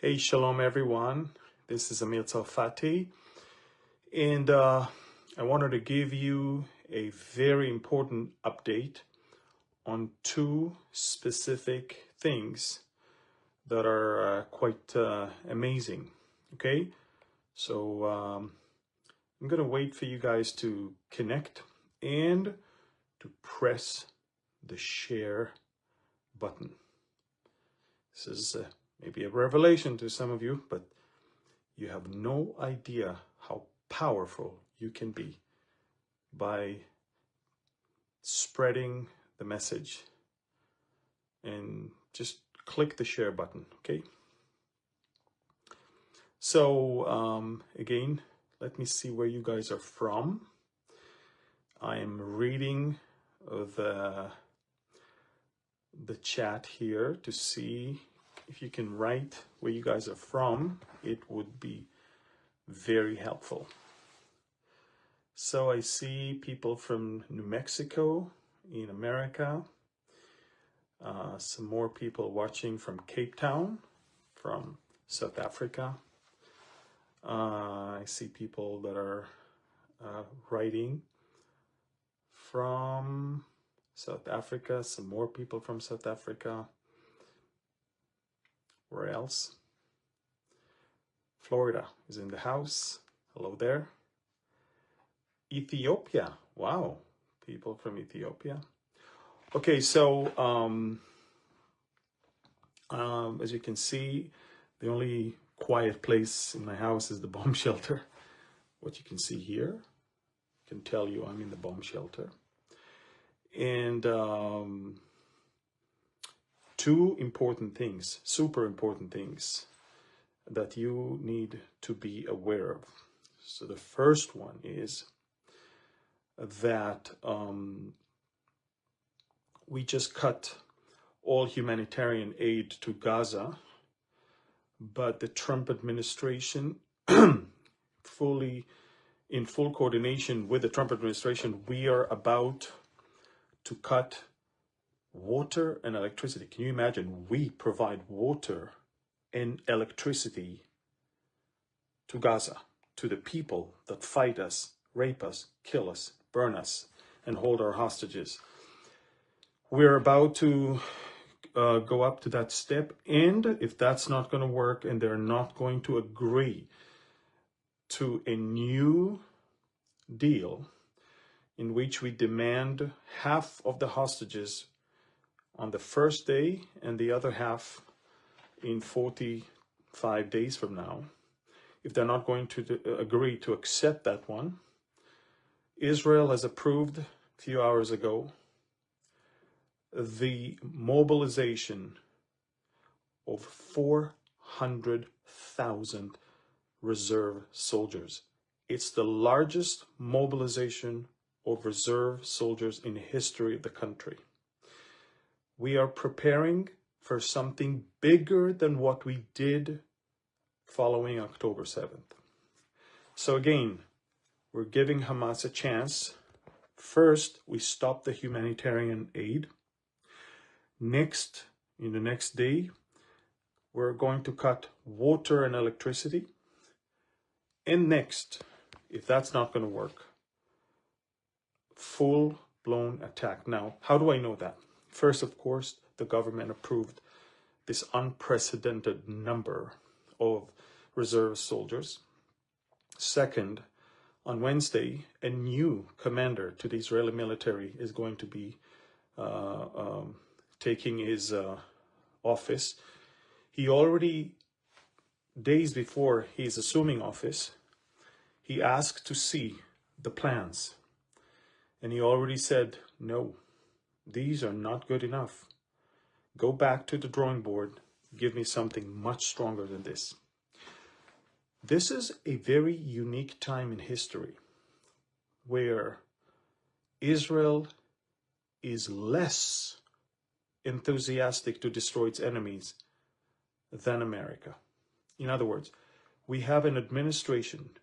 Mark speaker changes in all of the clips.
Speaker 1: Hey, shalom everyone. This is Amir Tsarfati, and I wanted to give you a very important update on two specific things that are quite amazing. Okay, so I'm gonna wait for you guys to connect and to press the share button. This is maybe a revelation to some of you, but you have no idea how powerful you can be by spreading the message. And just click the share button, okay? So again, let me see where you guys are from. I am reading the chat here to see if you can write where you guys are from. It would be very helpful. So I see people from New Mexico in America, some more people watching from Cape Town, from South Africa. I see people that are writing from South Africa, some more people from South Africa. Where else? Florida is in the house. Hello there. Ethiopia. Wow. People from Ethiopia. Okay, so as you can see, the only quiet place in my house is the bomb shelter. What you can see here can tell you I'm in the bomb shelter. And two important things, super important things that you need to be aware of. So the first one is that we just cut all humanitarian aid to Gaza, but the Trump administration, in full coordination with the Trump administration, we are about to cut water and electricity. Can you imagine? We provide water and electricity to Gaza, to the people that fight us, rape us, kill us, burn us, and hold our hostages. We're about to go up to that step, and if that's not going to work and they're not going to agree to a new deal in which we demand half of the hostages on the first day and the other half in 45 days from now, if they're not going to agree to accept that one, Israel has approved a few hours ago the mobilization of 400,000 reserve soldiers. It's the largest mobilization of reserve soldiers in the history of the country. We are preparing for something bigger than what we did following October 7th. So again, we're giving Hamas a chance. First, we stop the humanitarian aid. Next, in the next day, we're going to cut water and electricity. And next, if that's not going to work, full-blown attack. Now, how do I know that? First, of course, the government approved this unprecedented number of reserve soldiers. Second, on Wednesday, a new commander to the Israeli military is going to be taking his office. He already, days before he's assuming office, he asked to see the plans. And he already said, no, these are not good enough. Go back to the drawing board. Give me something much stronger than this. This is a very unique time in history where Israel is less enthusiastic to destroy its enemies than America. In other words, we have an administration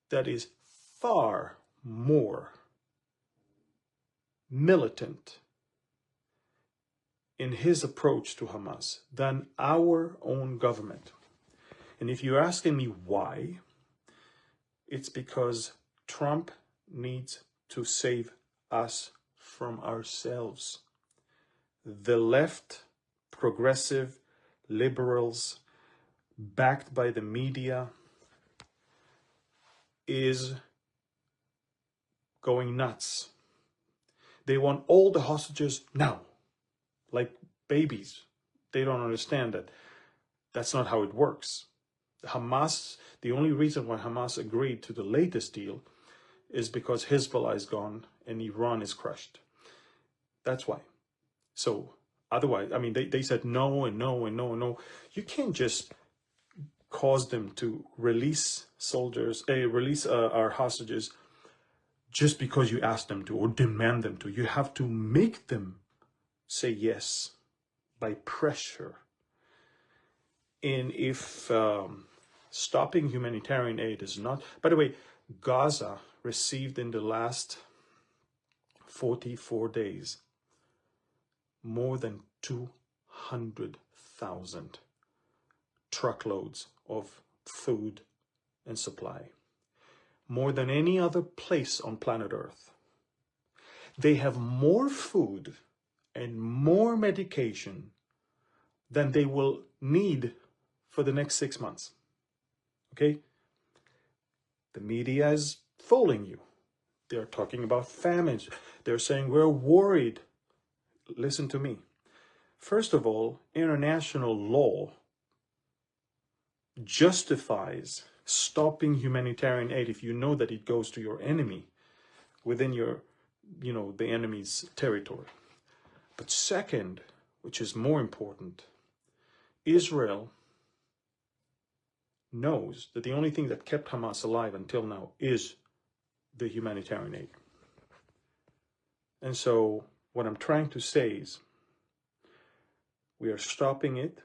Speaker 1: that is far more militant in his approach to Hamas than our own government. And if you're asking me why, it's because Trump needs to save us from ourselves. The left, progressive, liberals, backed by the media, is going nuts. They want all the hostages now, like babies. They don't understand that that's not how it works. Hamas, the only reason why Hamas agreed to the latest deal is because Hezbollah is gone and Iran is crushed. That's why. So otherwise, I mean, they said no and no and no and no. You can't just cause them to release soldiers, release our hostages just because you ask them to or demand them to. You have to make them say yes by pressure. And if stopping humanitarian aid is not, by the way, Gaza received in the last 44 days more than 200,000 truckloads of food and supply, more than any other place on planet Earth. They have more food and more medication than they will need for the next 6 months. Okay? The media is fooling you. They're talking about famines. They're saying we're worried. Listen to me. First of all, international law justifies stopping humanitarian aid if you know that it goes to your enemy within your, the enemy's territory. But second, which is more important, Israel knows that the only thing that kept Hamas alive until now is the humanitarian aid. And so what I'm trying to say is we are stopping it.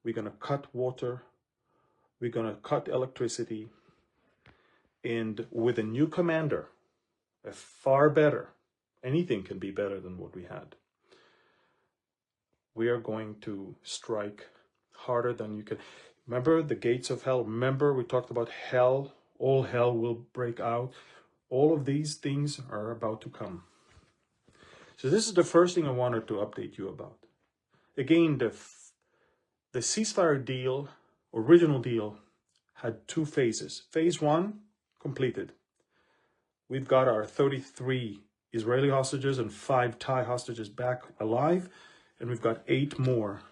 Speaker 1: We're going to cut water. We're going to cut electricity. And with a new commander, a far better, anything can be better than what we had, we are going to strike harder than you can. Remember the gates of hell? Remember we talked about hell? All hell will break out. All of these things are about to come. So this is the first thing I wanted to update you about. Again, the ceasefire deal, original deal, had 2 phases. Phase 1, completed. We've got our 33 Israeli hostages and 5 Thai hostages back alive, and we've got 8 more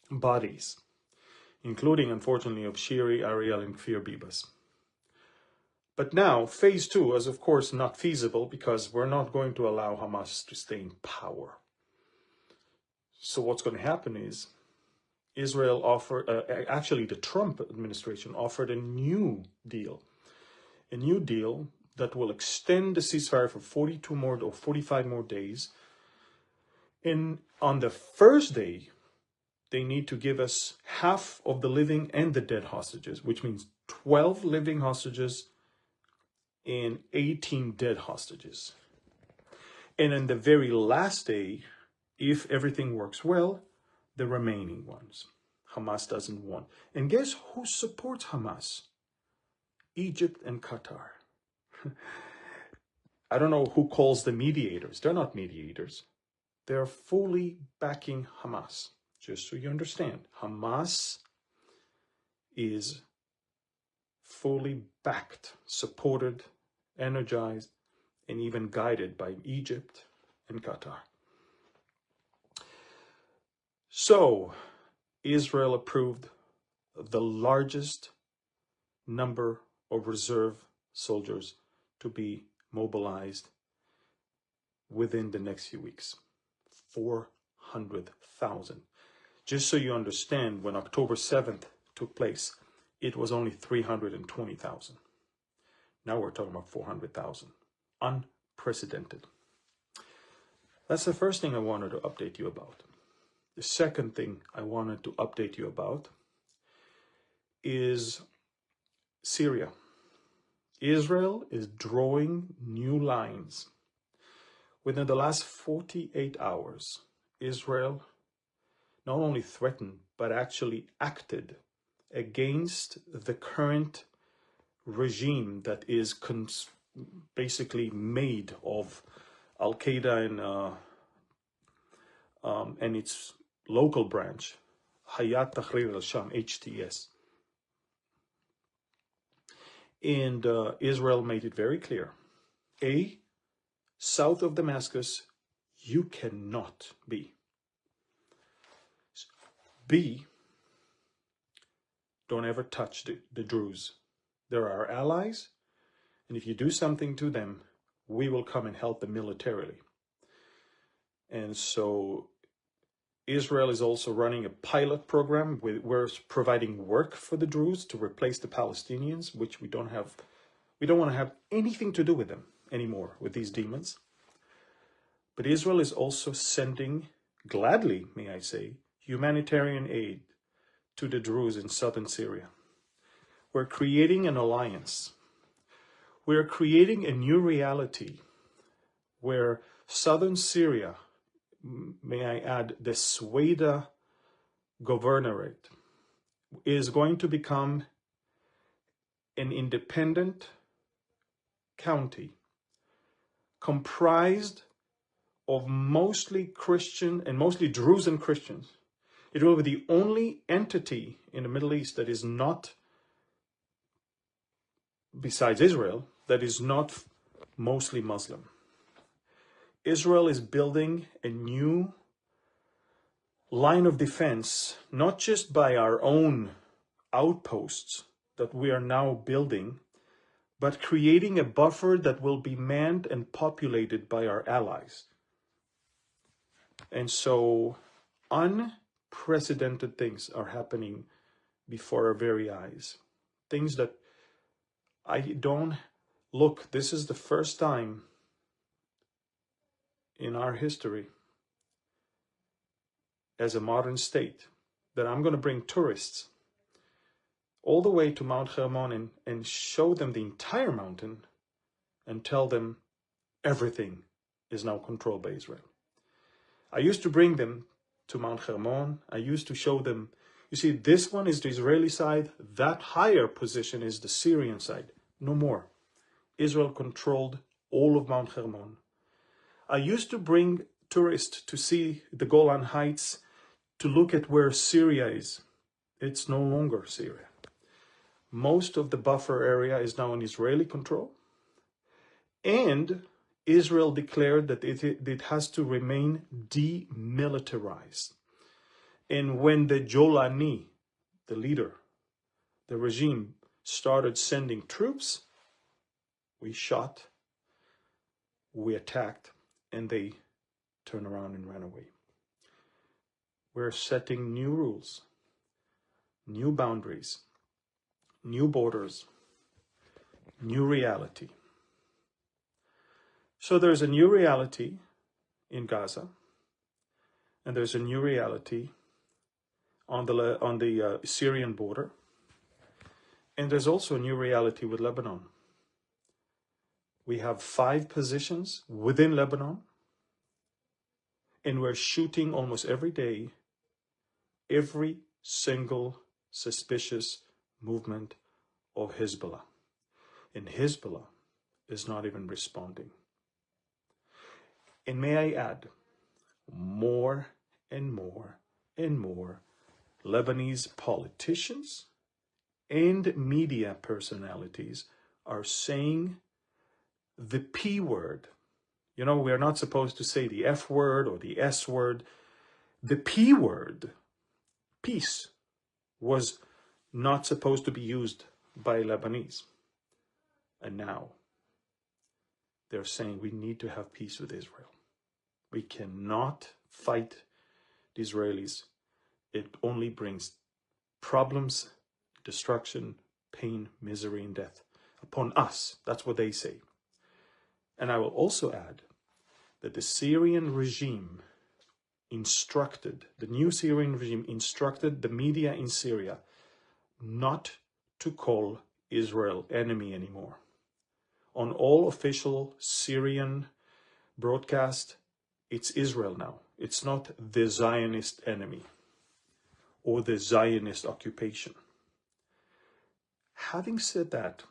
Speaker 1: bodies, including, unfortunately, of Shiri, Ariel, and Kfir Bibas. But now, phase 2 is, of course, not feasible because we're not going to allow Hamas to stay in power. So what's going to happen is Israel offered, actually the Trump administration offered a new deal that will extend the ceasefire for 42 more or 45 more days. And on the first day, they need to give us half of the living and the dead hostages, which means 12 living hostages and 18 dead hostages. And on the very last day, if everything works well, the remaining ones. Hamas doesn't want. And guess who supports Hamas? Egypt and Qatar. I don't know who calls them mediators. They're not mediators. They're fully backing Hamas. Just so you understand, Hamas is fully backed, supported, energized, and even guided by Egypt and Qatar. So, Israel approved the largest number of reserve soldiers to be mobilized within the next few weeks. 400,000. Just so you understand, when October 7th took place, it was only 320,000. Now we're talking about 400,000. Unprecedented. That's the first thing I wanted to update you about. The second thing I wanted to update you about is Syria. Israel is drawing new lines. Within the last 48 hours, Israel not only threatened, but actually acted against the current regime that is basically made of Al-Qaeda and its local branch, Hayat Tahrir al-Sham, HTS. And Israel made it very clear. A, south of Damascus, you cannot be. B, don't ever touch the Druze. They're our allies, and if you do something to them, we will come and help them militarily. And so Israel is also running a pilot program. We're providing work for the Druze to replace the Palestinians, which we don't want to have anything to do with them anymore, with these demons. But Israel is also sending, gladly, may I say, humanitarian aid to the Druze in southern Syria. We're creating an alliance. We're creating a new reality where southern Syria, may I add, the Sweda governorate, is going to become an independent county comprised of mostly Christian and mostly Druze and Christians. It will be the only entity in the Middle East that is not, besides Israel, that is not mostly Muslim. Israel is building a new line of defense, not just by our own outposts that we are now building, but creating a buffer that will be manned and populated by our allies. And so unprecedented things are happening before our very eyes. Things that this is the first time in our history as a modern state that I'm going to bring tourists all the way to Mount Hermon and show them the entire mountain and tell them everything is now controlled by Israel. I used to bring them to Mount Hermon. I used to show them, you see, this one is the Israeli side. That higher position is the Syrian side. No more. Israel controlled all of Mount Hermon. I used to bring tourists to see the Golan Heights, to look at where Syria is. It's no longer Syria. Most of the buffer area is now in Israeli control. And Israel declared that it has to remain demilitarized. And when the Jolani, the leader, the regime, started sending troops, we shot, we attacked, and they turned around and ran away. We're setting new rules, new boundaries, new borders, new reality. So there's a new reality in Gaza, and there's a new reality on the Syrian border, and there's also a new reality with Lebanon. We have 5 positions within Lebanon, and we're shooting almost every day every single suspicious movement of Hezbollah. And Hezbollah is not even responding. And may I add, more and more and more Lebanese politicians and media personalities are saying the P word. You know, we are not supposed to say the F word or the S word. The P word, peace, was not supposed to be used by Lebanese. And now they're saying we need to have peace with Israel. We cannot fight the Israelis. It only brings problems, destruction, pain, misery, and death upon us. That's what they say. And I will also add that the Syrian regime instructed, the new Syrian regime instructed the media in Syria not to call Israel enemy anymore. On all official Syrian broadcast, it's Israel now. It's not the Zionist enemy or the Zionist occupation. Having said that,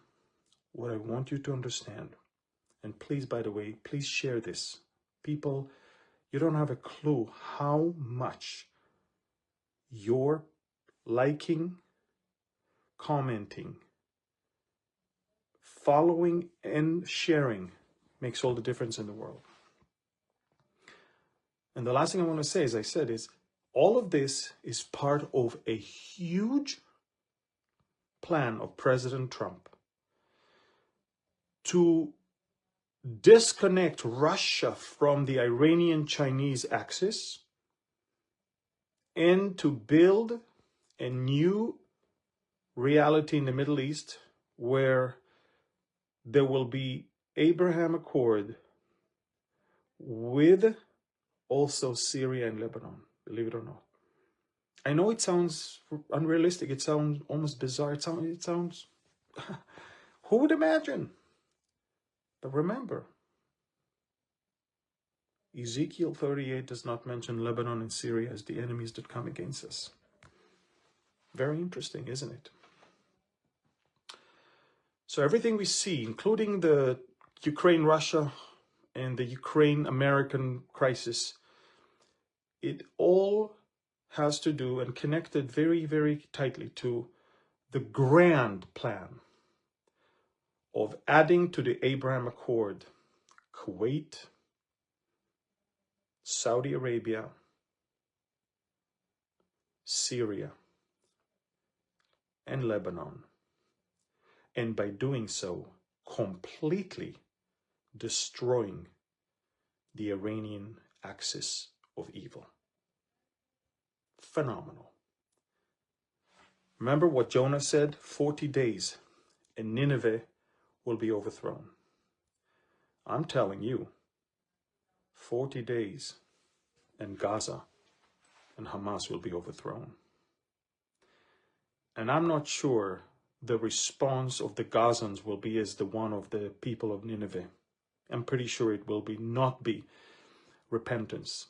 Speaker 1: what I want you to understand, and please, by the way, please share this. People, you don't have a clue how much your liking, commenting, following, and sharing makes all the difference in the world. And the last thing I want to say, as I said, is all of this is part of a huge plan of President Trump to disconnect Russia from the Iranian-Chinese axis and to build a new reality in the Middle East where there will be Abraham Accord with also Syria and Lebanon, believe it or not. I know it sounds unrealistic. It sounds almost bizarre. It sounds who would imagine? But remember, Ezekiel 38 does not mention Lebanon and Syria as the enemies that come against us. Very interesting, isn't it? So everything we see, including the Ukraine-Russia and the Ukraine-American crisis, it all has to do and connected very, very tightly to the grand plan of adding to the Abraham Accord Kuwait, Saudi Arabia, Syria, and Lebanon. And by doing so, completely destroying the Iranian axis of evil. Phenomenal. Remember what Jonah said? 40 days and Nineveh will be overthrown. I'm telling you, 40 days and Gaza and Hamas will be overthrown. And I'm not sure the response of the Gazans will be as the one of the people of Nineveh. I'm pretty sure it will not be repentance.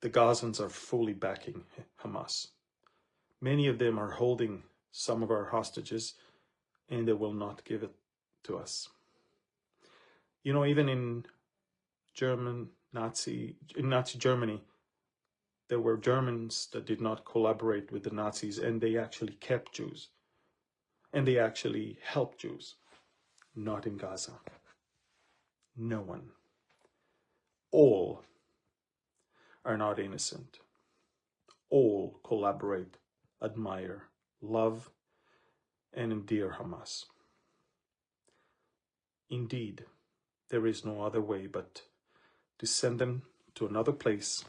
Speaker 1: The Gazans are fully backing Hamas. Many of them are holding some of our hostages, and they will not give it to us. You know, even in Nazi Germany, there were Germans that did not collaborate with the Nazis, and they actually kept Jews. And they actually helped Jews. Not in Gaza. No one. All are not innocent. All collaborate, admire, love, and endear Hamas. Indeed, there is no other way but to send them to another place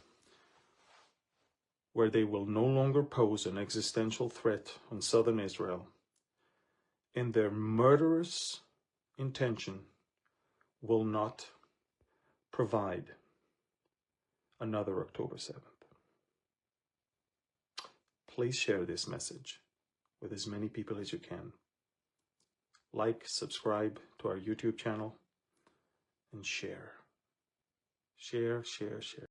Speaker 1: where they will no longer pose an existential threat on southern Israel, and their murderous intention will not provide another October 7th. Please share this message with as many people as you can. Like, subscribe to our YouTube channel, and share. Share, share, share.